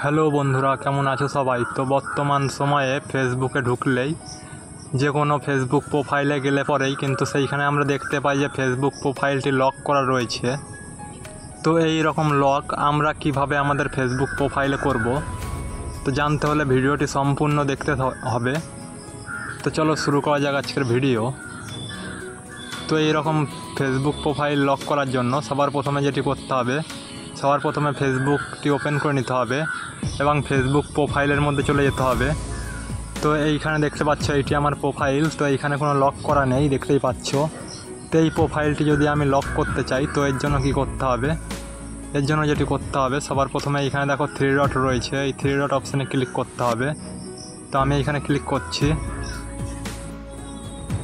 Hello বন্ধুরা, কেমন আছো সবাই? তো বর্তমান সময়ে ফেসবুকে ঢুকলেই যে কোনো ফেসবুক প্রোফাইলে গেলে পরেই কিন্তু সেইখানে আমরা দেখতে পাই যে ফেসবুক প্রোফাইলটি লক করা রয়েছে। তো এই রকম লক আমরা কিভাবে আমাদের ফেসবুক প্রোফাইলে করব, তো জানতে হলে ভিডিওটি সম্পূর্ণ দেখতে হবে। তো চলো শুরু করা যাক আজকের ভিডিও। তো এই রকম ফেসবুক প্রোফাইল লক করার জন্য সবার প্রথমে যেটি করতে হবে, সবার প্রথমে ফেসবুকটি ওপেন করে নিতে হবে এবং ফেসবুক প্রোফাইলের মধ্যে চলে যেতে হবে। তো এইখানে দেখতে পাচ্ছ এটি আমার প্রোফাইল। তো এইখানে কোনো লক করা নেই, দেখতেই পাচ্ছ। তো এই প্রোফাইলটি যদি আমি লক করতে চাই তো এর জন্য কি করতে হবে, এর জন্য যেটি করতে হবে সবার প্রথমে এইখানে দেখো 3 ডট রয়েছে, এই 3 ডট অপশানে ক্লিক করতে হবে। তো আমি এইখানে ক্লিক করছি।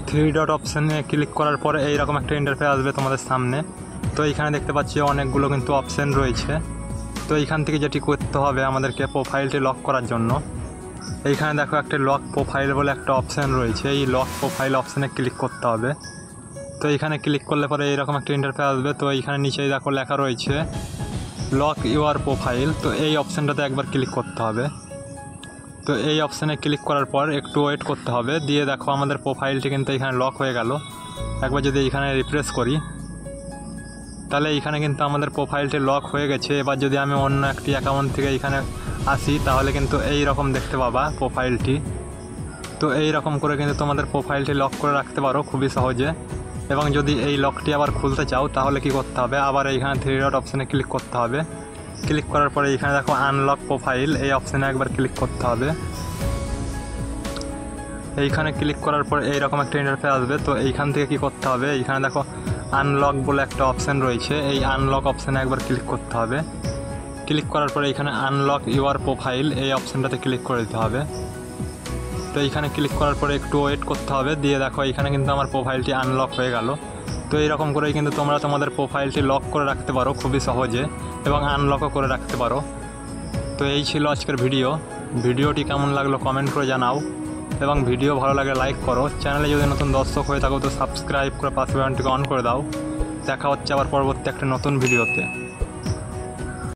3 ডট অপশানে ক্লিক করার পরে এইরকম একটা ইন্টারফেস আসবে তোমাদের সামনে। তো এইখানে দেখতে পাচ্ছি অনেকগুলো কিন্তু অপশান রয়েছে। তো এইখান থেকে যেটি করতে হবে আমাদেরকে প্রোফাইলটি লক করার জন্য, এইখানে দেখো একটা লক প্রোফাইল বলে একটা অপশান রয়েছে, এই লক প্রোফাইল অপশানে ক্লিক করতে হবে। তো এইখানে ক্লিক করলে পরে এইরকম একটা ইন্টারফেস আসবে। তো এইখানে নিচেই দেখো লেখা রয়েছে লক ইউর প্রোফাইল। তো এই অপশানটাতে একবার ক্লিক করতে হবে। তো এই অপশানে ক্লিক করার পর একটু ওয়েট করতে হবে। দিয়ে দেখো আমাদের প্রোফাইলটি কিন্তু এখানে লক হয়ে গেল। একবার যদি এইখানে রিফ্রেশ করি তাহলে এইখানে কিন্তু আমাদের প্রোফাইলটি লক হয়ে গেছে। এবার যদি আমি অন্য একটি অ্যাকাউন্ট থেকে এইখানে আসি তাহলে কিন্তু এই রকম দেখতে পাবা প্রোফাইলটি। তো এই রকম করে কিন্তু তোমাদের প্রোফাইলটি লক করে রাখতে পারো খুবই সহজে। এবং যদি এই লকটি আবার খুলতে চাও তাহলে কি করতে হবে, আবার এইখানে 3 ডট অপশানে ক্লিক করতে হবে। ক্লিক করার পরে এইখানে দেখো আনলক প্রোফাইল, এই অপশানে একবার ক্লিক করতে হবে। এইখানে ক্লিক করার পর এইরকম একটা ইন্টারফেস আসবে। তো এইখান থেকে কি করতে হবে, এইখানে দেখো আনলক বলে একটা অপশান রয়েছে, এই আনলক অপশানে একবার ক্লিক করতে হবে। ক্লিক করার পরে এইখানে আনলক ইউর প্রোফাইল, এই অপশানটাতে ক্লিক করে দিতে হবে। তো এইখানে ক্লিক করার পরে একটু ওয়েট করতে হবে। দিয়ে দেখো এইখানে কিন্তু আমার প্রোফাইলটি আনলক হয়ে গেল। তো এইরকম করেই কিন্তু তোমরা তোমাদের প্রোফাইলটি লক করে রাখতে পারো খুবই সহজে এবং আনলকও করে রাখতে পারো। তো এই ছিল আজকের ভিডিওটি কেমন লাগলো কমেন্ট করে জানাও এবং ভিডিও ভালো লাগে লাইক করো। চ্যানেলে যদি নতুন দর্শক হয়ে থাকো তো সাবস্ক্রাইব করে পাশে বাটনটিকে অন করে দাও। দেখা হচ্ছে আবার পরবর্তী একটা নতুন ভিডিওতে।